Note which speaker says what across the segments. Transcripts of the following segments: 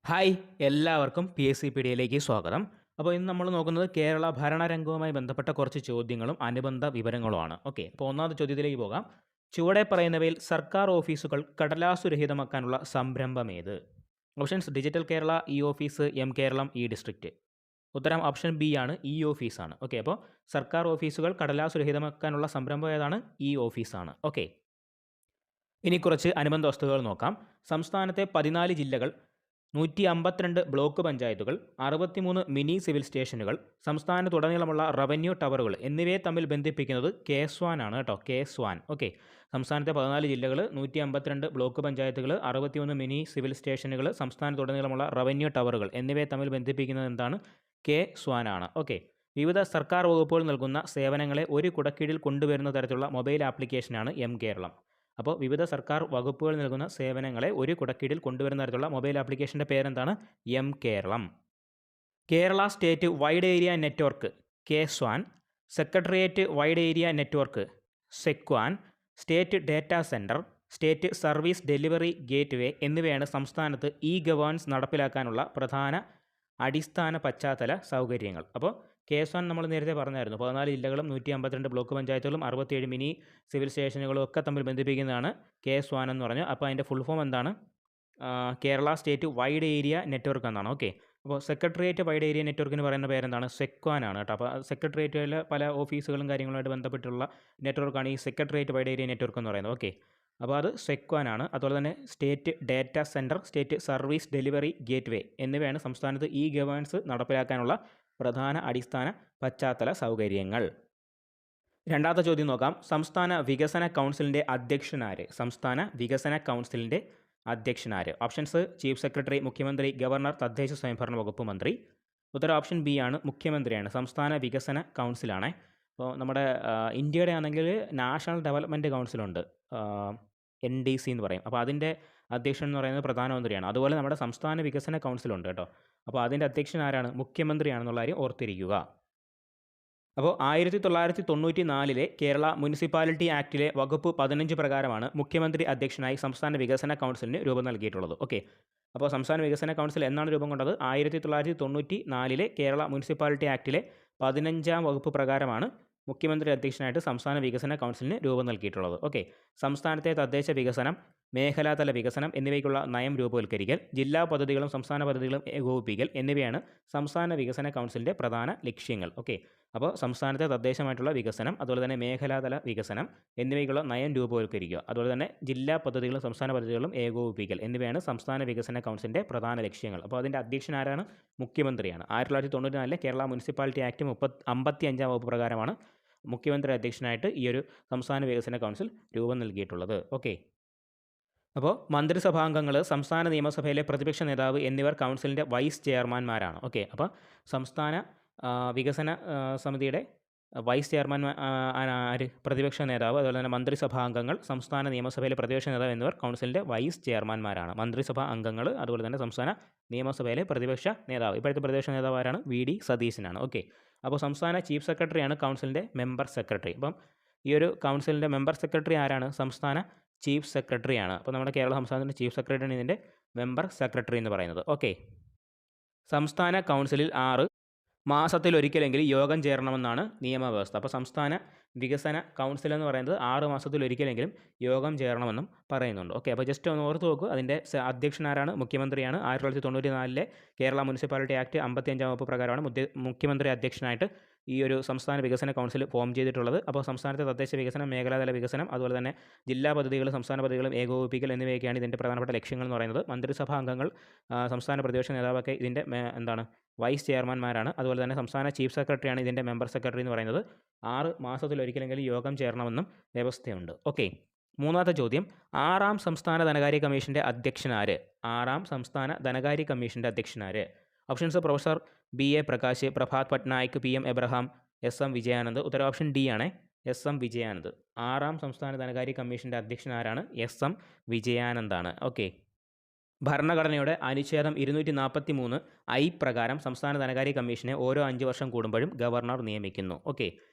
Speaker 1: Hi എല്ലാവർക്കും PSCPDയിലേക്ക് സ്വാഗതം. അപ്പോൾ ഇന്ന് നമ്മൾ നോക്കുന്നത് കേരള ഭരണരംഗവുമായി ബന്ധപ്പെട്ട കുറച്ച് ചോദ്യങ്ങളും അനുബന്ധ വിവരങ്ങളുമാണ്. ഓക്കെ, അപ്പോൾ ഒന്നാമത്തെ ചോദ്യത്തിലേക്ക് പോകാം. ചുവടെ പറയുന്നവയിൽ സർക്കാർ ഓഫീസുകൾ കടലാസുരഹിതമാക്കാനുള്ള സംരംഭം ഏത്? Options: digital Kerala, e office, M Keralam, e district. ഉത്തരം ഓപ്ഷൻ ബി ആണ്, ഇ ഓഫീസാണ്. ഓക്കെ, അപ്പോൾ സർക്കാർ ഓഫീസുകൾ കടലാസുരഹിതമാക്കാനുള്ള സംരംഭം ഏതാണ്? ഇ ഓഫീസാണ്. ഓക്കെ, ഇനി കുറച്ച് അനുബന്ധ വസ്തുതകൾ നോക്കാം. സംസ്ഥാനത്തെ 14 ജില്ലകൾ, 152 ബ്ലോക്ക് പഞ്ചായത്തുകൾ, 63 മിനി സിവിൽ സ്റ്റേഷനുകൾ, സംസ്ഥാനത്തുടനീളമുള്ള റവന്യൂ ടവറുകൾ എന്നിവയെ തമ്മിൽ ബന്ധിപ്പിക്കുന്നത് KS1 ആണ് കേട്ടോ. KS1. ഓക്കെ, സംസ്ഥാനത്തെ 14 ജില്ലകൾ, 152 ബ്ലോക്ക് പഞ്ചായത്തുകൾ, 63 മിനി സിവിൽ സ്റ്റേഷനുകൾ, സംസ്ഥാനത്തുടനീളമുള്ള റവന്യൂ ടവറുകൾ എന്നിവയെ തമ്മിൽ ബന്ധിപ്പിക്കുന്നത് എന്താണ്? KS1 ആണ്. ഓക്കെ, വിവിധ സർക്കാർ വകുപ്പുകൾ നൽകുന്ന സേവനങ്ങളെ ഒരു കുടക്കീഴിൽ കൊണ്ടുവരുന്ന തരത്തിലുള്ള മൊബൈൽ ആപ്ലിക്കേഷനാണ് എം കേരളം. അപ്പോൾ വിവിധ സർക്കാർ വകുപ്പുകൾ നൽകുന്ന സേവനങ്ങളെ ഒരു കുടക്കീഴിൽ കൊണ്ടുവരുന്ന തരത്തിലുള്ള മൊബൈൽ ആപ്ലിക്കേഷൻ്റെ പേരെന്താണ്? M Keralam. Kerala state wide area network KS1, secretariat wide area network SEC1, state data centre, state service delivery gateway എന്നിവയാണ് സംസ്ഥാനത്ത് ഗവേണൻസ് നടപ്പിലാക്കാനുള്ള പ്രധാന അടിസ്ഥാന പശ്ചാത്തല സൗകര്യങ്ങൾ. അപ്പോൾ KS1 നമ്മൾ നേരത്തെ പറഞ്ഞായിരുന്നു, 14 ജില്ലകളും 152 ബ്ലോക്ക് പഞ്ചായത്തുകളും 67 മിനി സിവിൽ സ്റ്റേഷനുകളും ഒക്കെ തമ്മിൽ ബന്ധിപ്പിക്കുന്നതാണ് KS1 എന്ന് പറഞ്ഞു. അപ്പോൾ അതിൻ്റെ ഫുൾ ഫോം എന്താണ്? Kerala state wide area network എന്നാണ്. ഓക്കെ, അപ്പോൾ സെക്രട്ടേറിയറ്റ് വൈഡ് ഏരിയ നെറ്റ്വർക്കിന് പറയുന്ന പേരെന്താണ്? SEC1 ആണ് കേട്ടോ. അപ്പോൾ സെക്രട്ടേറിയറ്റിൽ പല ഓഫീസുകളും കാര്യങ്ങളുമായിട്ട് ബന്ധപ്പെട്ടുള്ള നെറ്റ്വർക്കാണ് ഈ സെക്രട്ടേറിയറ്റ് വൈഡ് ഏരിയ നെറ്റ്വർക്ക് എന്ന് പറയുന്നത്. ഓക്കെ, അപ്പോൾ അത് SEC1 ആണ്. അതുപോലെ തന്നെ state data centre, state service delivery gateway എന്നിവയാണ് സംസ്ഥാനത്ത് ഗവേണൻസ് നടപ്പിലാക്കാനുള്ള പ്രധാന അടിസ്ഥാന പശ്ചാത്തല സൗകര്യങ്ങൾ. രണ്ടാമത്തെ ചോദ്യം നോക്കാം. സംസ്ഥാന വികസന കൗൺസിലിൻ്റെ അധ്യക്ഷനാര്? സംസ്ഥാന വികസന കൗൺസിലിൻ്റെ അധ്യക്ഷനാര്? ഓപ്ഷൻസ്: ചീഫ് സെക്രട്ടറി, മുഖ്യമന്ത്രി, ഗവർണർ, തദ്ദേശ സ്വയംഭരണ വകുപ്പ് മന്ത്രി. ഉത്തരം ഓപ്ഷൻ ബി ആണ്, മുഖ്യമന്ത്രിയാണ്. സംസ്ഥാന വികസന കൗൺസിലാണ്. അപ്പോൾ നമ്മുടെ ഇന്ത്യയുടെ ആണെങ്കിൽ നാഷണൽ ഡെവലപ്മെൻറ്റ് കൗൺസിലുണ്ട്, NDC എന്ന് പറയും. അപ്പോൾ അതിൻ്റെ അധ്യക്ഷൻ എന്ന് പറയുന്നത് പ്രധാനമന്ത്രിയാണ്. അതുപോലെ നമ്മുടെ സംസ്ഥാന വികസന കൗൺസിലുണ്ട് കേട്ടോ. അപ്പോൾ അതിൻ്റെ അധ്യക്ഷൻ ആരാണ്? മുഖ്യമന്ത്രിയാണെന്നുള്ള കാര്യം ഓർത്തിരിക്കുക. അപ്പോൾ 1994 കേരള മുനിസിപ്പാലിറ്റി ആക്ടിലെ വകുപ്പ് 15 പ്രകാരമാണ് മുഖ്യമന്ത്രി അധ്യക്ഷനായി സംസ്ഥാന വികസന കൗൺസിലിന് രൂപം നൽകിയിട്ടുള്ളത്. ഓക്കെ, അപ്പോൾ സംസ്ഥാന വികസന കൗൺസിൽ എന്നാണ് രൂപം കൊണ്ടത്? 1994 കേരള മുനിസിപ്പാലിറ്റി ആക്ടിലെ 15-ാം വകുപ്പ് പ്രകാരമാണ് മുഖ്യമന്ത്രി അധ്യക്ഷനായിട്ട് സംസ്ഥാന വികസന കൗൺസിലിന് രൂപം നൽകിയിട്ടുള്ളത്. ഓക്കെ, സംസ്ഥാനത്തെ തദ്ദേശ വികസനം, മേഖലാതല വികസനം എന്നിവയ്ക്കുള്ള നയം രൂപവൽക്കരിക്കൽ, ജില്ലാ പദ്ധതികളും സംസ്ഥാന പദ്ധതികളും ഏകോപിപ്പിക്കൽ എന്നിവയാണ് സംസ്ഥാന വികസന കൗൺസിലിൻ്റെ പ്രധാന ലക്ഷ്യങ്ങൾ. ഓക്കെ, അപ്പോൾ സംസ്ഥാനത്തെ തദ്ദേശമായിട്ടുള്ള വികസനം, അതുപോലെ തന്നെ മേഖലാതല വികസനം എന്നിവയ്ക്കുള്ള നയം രൂപവൽക്കരിക്കുക, അതുപോലെ തന്നെ ജില്ലാ പദ്ധതികളും സംസ്ഥാന പദ്ധതികളും ഏകോപിപ്പിക്കൽ എന്നിവയാണ് സംസ്ഥാന വികസന കൗൺസിലിൻ്റെ പ്രധാന ലക്ഷ്യങ്ങൾ. അപ്പോൾ അതിൻ്റെ അധ്യക്ഷൻ ആരാണ്? മുഖ്യമന്ത്രിയാണ്. 1994 കേരള മുനിസിപ്പാലിറ്റി ആക്ട് 55-ാം വകുപ്പ് പ്രകാരമാണ് മുഖ്യമന്ത്രി അധ്യക്ഷനായിട്ട് ഈ ഒരു സംസ്ഥാന വികസന കൗൺസിൽ രൂപം നൽകിയിട്ടുള്ളത്. ഓക്കെ, അപ്പോൾ മന്ത്രിസഭാംഗങ്ങൾ, സംസ്ഥാന നിയമസഭയിലെ പ്രതിപക്ഷ നേതാവ് എന്നിവർ കൗൺസിലിൻ്റെ വൈസ് ചെയർമാൻമാരാണ്. ഓക്കെ, അപ്പോൾ സംസ്ഥാന വികസന സമിതിയുടെ വൈസ് ചെയർമാൻ ആര്? പ്രതിപക്ഷ നേതാവ്. അതുപോലെ തന്നെ മന്ത്രിസഭാംഗങ്ങൾ, സംസ്ഥാന നിയമസഭയിലെ പ്രതിപക്ഷ നേതാവ് എന്നിവർ കൗൺസിലിൻ്റെ വൈസ് ചെയർമാൻമാരാണ്. മന്ത്രിസഭാ അംഗങ്ങൾ, അതുപോലെ തന്നെ സംസ്ഥാന നിയമസഭയിലെ പ്രതിപക്ഷ നേതാവ്. ഇപ്പോഴത്തെ പ്രതിപക്ഷ നേതാവ് ആരാണ്? VD സതീശനാണ്. ഓക്കെ, അപ്പോൾ സംസ്ഥാന ചീഫ് സെക്രട്ടറിയാണ് കൗൺസിലിൻ്റെ മെമ്പർ സെക്രട്ടറി. അപ്പം ഈ ഒരു കൗൺസിലിൻ്റെ മെമ്പർ സെക്രട്ടറി ആരാണ്? സംസ്ഥാന ചീഫ് സെക്രട്ടറിയാണ്. അപ്പോൾ നമ്മുടെ കേരള സംസ്ഥാനത്തിൻ്റെ ചീഫ് സെക്രട്ടറിയാണ് ഇതിൻ്റെ മെമ്പർ സെക്രട്ടറി എന്ന് പറയുന്നത്. ഓക്കെ, സംസ്ഥാന കൗൺസിലിൽ 6 മാസത്തിലൊരിക്കലെങ്കിലും യോഗം ചേരണമെന്നാണ് നിയമവ്യവസ്ഥ. അപ്പോൾ സംസ്ഥാന വികസന കൗൺസിൽ എന്ന് പറയുന്നത് 6 മാസത്തിലൊരിക്കലെങ്കിലും യോഗം ചേരണമെന്നും പറയുന്നുണ്ട്. ഓക്കെ, അപ്പോൾ ജസ്റ്റ് ഒന്ന് ഓർത്ത് നോക്കൂ. അതിൻ്റെ അധ്യക്ഷനാരാണ്? മുഖ്യമന്ത്രിയാണ്. 1994 കേരള മുനിസിപ്പാലിറ്റി ആക്ട് 55-ാം വകുപ്പ് പ്രകാരമാണ് മുഖ്യമന്ത്രി അധ്യക്ഷനായിട്ട് ഈ ഒരു സംസ്ഥാന വികസന കൗൺസിൽ ഫോം ചെയ്തിട്ടുള്ളത്. അപ്പോൾ സംസ്ഥാനത്തെ തദ്ദേശ വികസനം, മേഖലാതല വികസനം, അതുപോലെ തന്നെ ജില്ലാ പദ്ധതികളും സംസ്ഥാന പദ്ധതികളും ഏകോപിപ്പിക്കൽ എന്നിവയൊക്കെയാണ് ഇതിൻ്റെ പ്രധാനപ്പെട്ട ലക്ഷ്യങ്ങൾ എന്ന് പറയുന്നത്. മന്ത്രിസഭാ അംഗങ്ങൾ, സംസ്ഥാന പ്രതിപക്ഷ നേതാവൊക്കെ ഇതിൻ്റെ വൈസ് ചെയർമാൻമാരാണ്. അതുപോലെ തന്നെ സംസ്ഥാന ചീഫ് സെക്രട്ടറിയാണ് ഇതിൻ്റെ മെമ്പർ സെക്രട്ടറി എന്ന് പറയുന്നത്. 6 മാസത്തിലൊരിക്കലെങ്കിലും യോഗം ചേരണമെന്നും വ്യവസ്ഥയുണ്ട്. ഓക്കെ, മൂന്നാമത്തെ ചോദ്യം. 6-ാം സംസ്ഥാന ധനകാര്യ കമ്മീഷൻ്റെ അധ്യക്ഷനാര്? 6-ാം സംസ്ഥാന ധനകാര്യ കമ്മീഷൻ്റെ അധ്യക്ഷനാര്? Options: professor BA Prakash, Prabhat Patnaik, PM Abraham, SM Vijayanand. ഉത്തരം ഓപ്ഷൻ D ആണ്, SM വിജയാനന്ദ്. 6-ാം സംസ്ഥാന ധനകാര്യ കമ്മീഷൻ്റെ അധ്യക്ഷൻ ആരാണ്? SM വിജയാനന്ദാണ്. ഓക്കെ, ഭരണഘടനയുടെ അനുച്ഛേദം 243 പ്രകാരം സംസ്ഥാന ധനകാര്യ കമ്മീഷനെ ഓരോ 5 വർഷം കൂടുമ്പോഴും ഗവർണർ നിയമിക്കുന്നു. ഓക്കെ,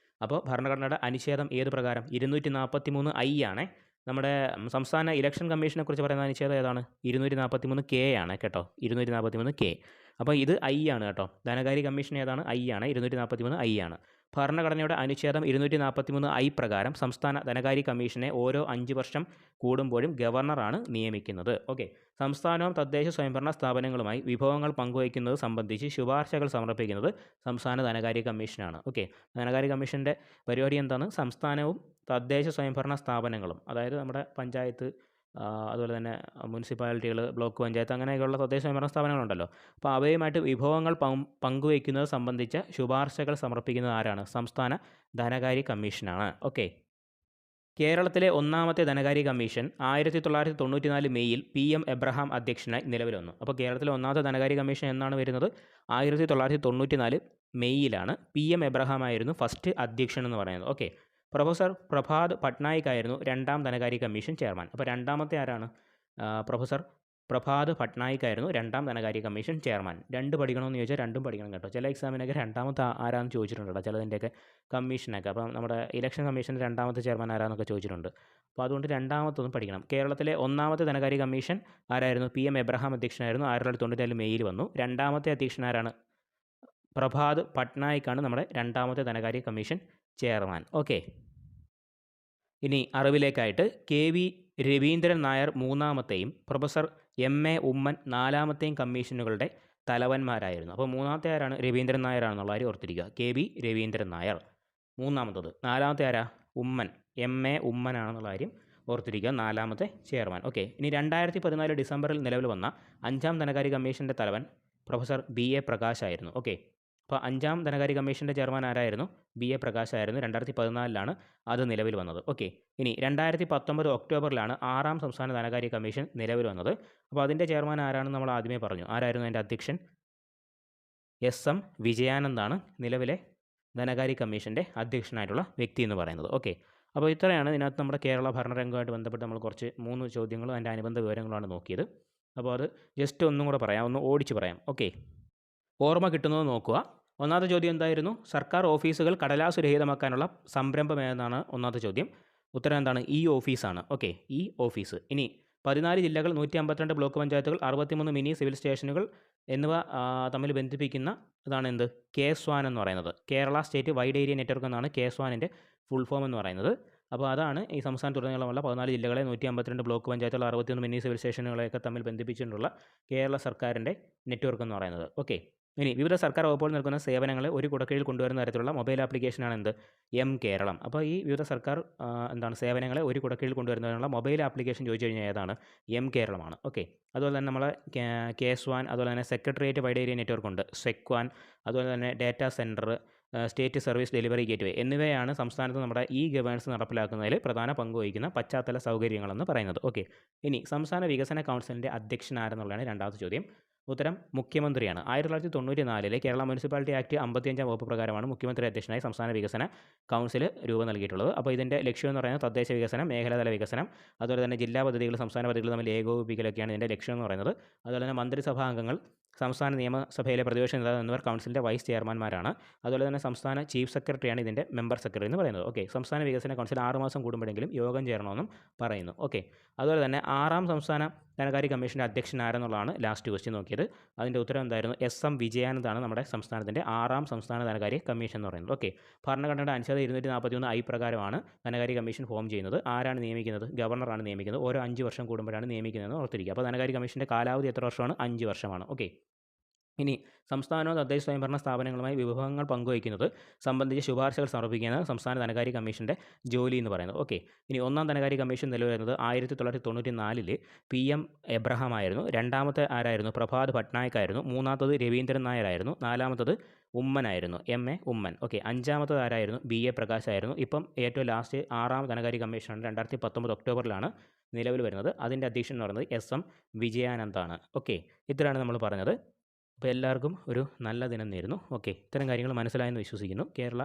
Speaker 1: അപ്പോൾ ഭരണഘടനയുടെ അനുച്ഛേദം ഏത് പ്രകാരം? 243 ആണ്. നമ്മുടെ സംസ്ഥാന ഇലക്ഷൻ കമ്മീഷനെ കുറിച്ച് പറയുന്ന അനുച്ഛേദം ഏതാണ്? 243K ആണ് കേട്ടോ, 243K. അപ്പോൾ ഇത് I ആണ് കേട്ടോ. ധനകാര്യ കമ്മീഷൻ ഏതാണ്? I ആണ്, 243 I ആണ്. ഭരണഘടനയുടെ അനുച്ഛേദം 243I പ്രകാരം സംസ്ഥാന ധനകാര്യ കമ്മീഷനെ ഓരോ 5 വർഷം കൂടുമ്പോഴും ഗവർണറാണ് നിയമിക്കുന്നത്. ഓക്കെ. സംസ്ഥാനവും തദ്ദേശ സ്വയംഭരണ സ്ഥാപനങ്ങളുമായി വിഭവങ്ങൾ പങ്കുവയ്ക്കുന്നത് സംബന്ധിച്ച് ശുപാർശകൾ സമർപ്പിക്കുന്നത് സംസ്ഥാന ധനകാര്യ കമ്മീഷനാണ്. ഓക്കെ. ധനകാര്യ കമ്മീഷൻ്റെ പരിപാടി എന്താണ്? സംസ്ഥാനവും തദ്ദേശ സ്വയംഭരണ സ്ഥാപനങ്ങളും, അതായത് നമ്മുടെ പഞ്ചായത്ത്, അതുപോലെ തന്നെ മുനിസിപ്പാലിറ്റികൾ, ബ്ലോക്ക് പഞ്ചായത്ത്, അങ്ങനെയൊക്കെയുള്ള തദ്ദേശ സ്വയംഭരണ സ്ഥാപനങ്ങളുണ്ടല്ലോ. അപ്പോൾ അവയുമായിട്ട് വിഭവങ്ങൾ പങ്കുവയ്ക്കുന്നത് സംബന്ധിച്ച ശുപാർശകൾ സമർപ്പിക്കുന്നത് ആരാണ്? സംസ്ഥാന ധനകാര്യ കമ്മീഷനാണ്. ഓക്കെ. കേരളത്തിലെ ഒന്നാമത്തെ ധനകാര്യ കമ്മീഷൻ 1994 മെയ്യിൽ PM എബ്രഹാം അധ്യക്ഷനായി നിലവിൽ വന്നു. അപ്പോൾ കേരളത്തിലെ ഒന്നാമത്തെ ധനകാര്യ കമ്മീഷൻ എന്നാണ് വരുന്നത്? 1994 മെയ്യിലാണ്. PM എബ്രഹാം ആയിരുന്നു ഫസ്റ്റ് അധ്യക്ഷൻ എന്ന് പറയുന്നത്. ഓക്കെ. പ്രൊഫസർ പ്രഭാത് പട്നായിക് ആയിരുന്നു രണ്ടാം ധനകാര്യ കമ്മീഷൻ ചെയർമാൻ. അപ്പോൾ രണ്ടാമത്തെ ആരാണ്? പ്രൊഫസർ പ്രഭാത് പട്നായിക് ആയിരുന്നു രണ്ടാം ധനകാര്യ കമ്മീഷൻ ചെയർമാൻ. 2 പഠിക്കണമെന്ന് ചോദിച്ചാൽ 2ഉം പഠിക്കണം കേട്ടോ. ചില എക്സാമിനൊക്കെ രണ്ടാമത്തെ ആരാന്ന് ചോദിച്ചിട്ടുണ്ട് കേട്ടോ, ചിലതിൻ്റെയൊക്കെ കമ്മീഷനൊക്കെ. അപ്പം നമ്മുടെ ഇലക്ഷൻ കമ്മീഷൻ്റെ രണ്ടാമത്തെ ചെയർമാൻ ആരാന്നൊക്കെ ചോദിച്ചിട്ടുണ്ട്. അപ്പോൾ അതുകൊണ്ട് രണ്ടാമത്തൊന്നും പഠിക്കണം. കേരളത്തിലെ ഒന്നാമത്തെ ധനകാര്യ കമ്മീഷൻ ആരായിരുന്നു? PM എബ്രഹാം അധ്യക്ഷനായിരുന്നു, 1994 മെയ്യിൽ വന്നു. രണ്ടാമത്തെ അധ്യക്ഷൻ ആരാണ്? പ്രഭാത് പട്നായിക്കാണ് നമ്മുടെ രണ്ടാമത്തെ ധനകാര്യ കമ്മീഷൻ ചെയർമാൻ. ഓക്കെ. ഇനി അറിവിലേക്കായിട്ട് KV രവീന്ദ്രൻ നായർ മൂന്നാമത്തെയും പ്രൊഫസർ MA ഉമ്മൻ നാലാമത്തെയും കമ്മീഷനുകളുടെ തലവന്മാരായിരുന്നു. അപ്പോൾ മൂന്നാമത്തെ ആരാണ്? രവീന്ദ്രൻ നായരാണെന്നുള്ള കാര്യം ഓർത്തിരിക്കുക. KV രവീന്ദ്രൻ നായർ മൂന്നാമത്തത്. നാലാമത്തെ ആരാ? ഉമ്മൻ, MA ഉമ്മനാണെന്നുള്ള കാര്യം ഓർത്തിരിക്കുക, നാലാമത്തെ ചെയർമാൻ. ഓക്കെ. ഇനി 2014 ഡിസംബറിൽ നിലവിൽ വന്ന 5ാം ധനകാര്യ കമ്മീഷൻ്റെ തലവൻ പ്രൊഫസർ BA പ്രകാശ് ആയിരുന്നു. ഓക്കെ. അപ്പോൾ 5ാം ധനകാര്യ കമ്മീഷൻ്റെ ചെയർമാൻ ആരായിരുന്നു? BA പ്രകാശ് ആയിരുന്നു. 2014 അത് നിലവിൽ വന്നത്. ഓക്കെ. ഇനി 2019 ഒക്ടോബറിലാണ് 6ാം സംസ്ഥാന ധനകാര്യ കമ്മീഷൻ നിലവിൽ വന്നത്. അപ്പോൾ അതിൻ്റെ ചെയർമാൻ ആരാണെന്ന് നമ്മൾ ആദ്യമേ പറഞ്ഞു. ആരായിരുന്നു അതിൻ്റെ അധ്യക്ഷൻ? SM വിജയാനന്ദാണ് നിലവിലെ ധനകാര്യ കമ്മീഷൻ്റെ അധ്യക്ഷനായിട്ടുള്ള വ്യക്തി എന്ന് പറയുന്നത്. ഓക്കെ. അപ്പോൾ ഇത്രയാണ് ഇതിനകത്ത് നമ്മുടെ കേരള ഭരണരംഗവുമായിട്ട് ബന്ധപ്പെട്ട് നമ്മൾ കുറച്ച് 3 ചോദ്യങ്ങളും അതിൻ്റെ അനുബന്ധ വിവരങ്ങളുമാണ് നോക്കിയത്. അപ്പോൾ അത് ജസ്റ്റ് ഒന്നും കൂടെ പറയാം, ഒന്ന് ഓടിച്ച് പറയാം. ഓക്കെ. ഓർമ്മ കിട്ടുന്നത് നോക്കുക. ഒന്നാമത്തെ ചോദ്യം എന്തായിരുന്നു? സർക്കാർ ഓഫീസുകൾ കടലാസു രഹിതമാക്കാനുള്ള സംരംഭം ഏതെന്നാണ് ഒന്നാമത്തെ ചോദ്യം. ഉത്തരം എന്താണ്? ഈ ഓഫീസാണ്. ഓക്കെ. ഈ ഓഫീസ്. ഇനി 14 ജില്ലകൾ, 152 ബ്ലോക്ക് പഞ്ചായത്തുകൾ, 63 മിനി സിവിൽ സ്റ്റേഷനുകൾ എന്നിവ തമ്മിൽ ബന്ധിപ്പിക്കുന്ന ഇതാണ് എന്ത്? KSWAN എന്ന് പറയുന്നത്. Kerala state wide area network എന്നാണ് KSWANൻ്റെ ഫുൾ ഫോം എന്ന് പറയുന്നത്. അപ്പോൾ അതാണ് ഈ സംസ്ഥാനത്തുടനീളമുള്ള 14 ജില്ലകളെ, 152 ബ്ലോക്ക് പഞ്ചായത്തുകൾ, 61 മിനി സിവിൽ സ്റ്റേഷനുകളെയൊക്കെ തമ്മിൽ ബന്ധിപ്പിച്ചിട്ടുള്ള കേരള സർക്കാരിൻ്റെ നെറ്റ്വർക്ക് എന്ന് പറയുന്നത്. ഓക്കെ. ഇനി വിവിധ സർക്കാർ വകുപ്പുകൾ നൽകുന്ന സേവനങ്ങളെ ഒരു കുടക്കീഴിൽ കൊണ്ടുവരുന്ന തരത്തിലുള്ള മൊബൈൽ ആപ്ലിക്കേഷനാണ് എന്ത്? കേരളം. അപ്പോൾ ഈ വിവിധ സർക്കാർ സേവനങ്ങളെ ഒരു കുടക്കീഴിൽ കൊണ്ടുവരുന്നതിനുള്ള മൊബൈൽ ആപ്ലിക്കേഷൻ ചോദിച്ചു കഴിഞ്ഞാൽ ഏതാണ്? കേരളമാണ്. ഓക്കെ. അതുപോലെ തന്നെ നമ്മളെ KSWAN, അതുപോലെ തന്നെ സെക്രട്ടേറിയറ്റ് വൈഡ് ഏരിയ നെറ്റ്വർക്ക് ഉണ്ട്, SECWAN, അതുപോലെ തന്നെ data centre, state service delivery gateway എന്നിവയാണ് സംസ്ഥാനത്ത് നമ്മുടെ ഗവേണൻസ് നടപ്പിലാക്കുന്നതിൽ പ്രധാന പങ്ക് വഹിക്കുന്ന പശ്ചാത്തല സൗകര്യങ്ങളെന്ന് പറയുന്നത്. ഓക്കെ. ഇനി സംസ്ഥാന വികസന കൗൺസിലിൻ്റെ അധ്യക്ഷൻ ആരെന്നുള്ളതാണ് രണ്ടാമത്തെ ചോദ്യം. ഉത്തരം മുഖ്യമന്ത്രിയാണ്. 1994 കേരള മുനിസിപ്പാലിറ്റി ആക്ട് 55ാം വകുപ്പ് പ്രകാരമാണ് മുഖ്യമന്ത്രി അധ്യക്ഷനായി സംസ്ഥാന വികസന കൗൺസിൽ രൂപം നൽകിയിട്ടുള്ളത്. അപ്പോൾ ഇതിൻ്റെ ലക്ഷ്യം എന്ന് പറയുന്നത് തദ്ദേശ വികസനം, മേഖലാതല വികസനം, അതുപോലെ തന്നെ ജില്ലാ പദ്ധതികൾ, സംസ്ഥാന പദ്ധതികൾ തമ്മിൽ ഏകോപിപ്പിക്കലൊക്കെയാണ് ഇതിൻ്റെ ലക്ഷ്യം എന്ന് പറയുന്നത്. അതുപോലെ തന്നെ മന്ത്രിസഭാ അംഗങ്ങൾ, സംസ്ഥാന നിയമസഭയിലെ പ്രതിപക്ഷ നേതാവ് എന്നിവർ കൗൺസിലിൻ്റെ വൈസ് ചെയർമാൻമാരാണ്. അതുപോലെ തന്നെ സംസ്ഥാന ചീഫ് സെക്രട്ടറിയാണ് ഇതിൻ്റെ മെമ്പർ സെക്രട്ടറി എന്ന് പറയുന്നത്. ഓക്കെ. സംസ്ഥാന വികസന കൗൺസിൽ 6 മാസം കൂടുമ്പോഴെങ്കിലും യോഗം ചേരണമെന്നും പറയുന്നു. ഓക്കെ. അതുപോലെ തന്നെ 6ാം സംസ്ഥാന ധനകാര്യ കമ്മീഷൻ്റെ അധ്യക്ഷൻ ആരെന്നുള്ളതാണ് ലാസ്റ്റ് ക്വസ്റ്റ്യൻ നോക്കിയത്. അതിൻ്റെ ഉത്തരം എന്തായിരുന്നു? SM വിജയാനന്ദാണ് നമ്മുടെ സംസ്ഥാനത്തിൻ്റെ 6ാം സംസ്ഥാന ധനകാര്യ കമ്മീഷൻ എന്ന് പറയുന്നത്. ഓക്കെ. ഭരണഘടനയുടെ അനുച്ഛേദം 241I പ്രകാരമാണ് ധനകാര്യ കമ്മീഷൻ ഫോം ചെയ്യുന്നത്. ആരാണ് നിയമിക്കുന്നത്? ഗവർണറാണ് നിയമിക്കുന്നത്. ഓരോ 5 വർഷം കൂടുമ്പോഴാണ് നിയമിക്കുന്നതെന്ന് ഓർത്തിരിക്കുക. അപ്പോൾ ധനകാര്യ കമ്മീഷൻ്റെ കാലാവധി എത്ര വർഷമാണ്? 5 വർഷമാണ്. ഓക്കെ. ഇനി സംസ്ഥാനവും തദ്ദേശ സ്വയംഭരണ സ്ഥാപനങ്ങളുമായി വിഭവങ്ങൾ പങ്കുവയ്ക്കുന്നത് സംബന്ധിച്ച് ശുപാർശകൾ സമർപ്പിക്കുന്ന സംസ്ഥാന ധനകാര്യ കമ്മീഷൻ്റെ ജോലി എന്ന് പറയുന്നത്. ഓക്കെ. ഇനി ഒന്നാം ധനകാര്യ കമ്മീഷൻ നിലവിൽ വരുന്നത് 1994 PM എബ്രഹാം ആയിരുന്നു. രണ്ടാമത്തെ ആരായിരുന്നു? പ്രഭാത് പട്നായിക് ആയിരുന്നു. മൂന്നാമത്തത് രവീന്ദ്രൻ നായർ ആയിരുന്നു. നാലാമത്തത് ഉമ്മനായിരുന്നു, MA ഉമ്മൻ. ഓക്കെ. അഞ്ചാമത്തത് ആരായിരുന്നു? BA പ്രകാശ് ആയിരുന്നു. ഇപ്പം ഏറ്റവും ലാസ്റ്റ് 6ാം ധനകാര്യ കമ്മീഷനാണ് 2019 ഒക്ടോബറിലാണ് നിലവിൽ വരുന്നത്. അതിൻ്റെ അധ്യക്ഷൻ എന്ന് പറയുന്നത് SM വിജയാനന്ദാണ്. ഓക്കെ. ഇത്രയാണ് നമ്മൾ പറഞ്ഞത്. അപ്പോൾ എല്ലാവർക്കും ഒരു നല്ല ദിനം നേരുന്നു. ഓക്കെ. ഇത്തരം കാര്യങ്ങൾ മനസ്സിലായെന്ന് വിശ്വസിക്കുന്നു. കേരള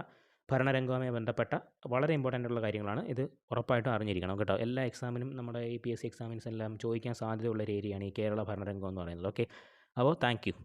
Speaker 1: ഭരണരംഗവുമായി ബന്ധപ്പെട്ട വളരെ ഇമ്പോർട്ടൻ്റ് ആയിട്ടുള്ള കാര്യങ്ങളാണ്. ഇത് ഉറപ്പായിട്ടും അറിഞ്ഞിരിക്കണം കേട്ടോ. എല്ലാ എക്സാമിനും നമ്മുടെ ഈ PSC എക്സാമിൻസ് എല്ലാം ചോദിക്കാൻ സാധ്യതയുള്ള ഒരു ഏരിയയാണ് ഈ കേരള ഭരണരംഗം എന്ന് പറയുന്നത്. ഓക്കെ. അപ്പോൾ താങ്ക് യു.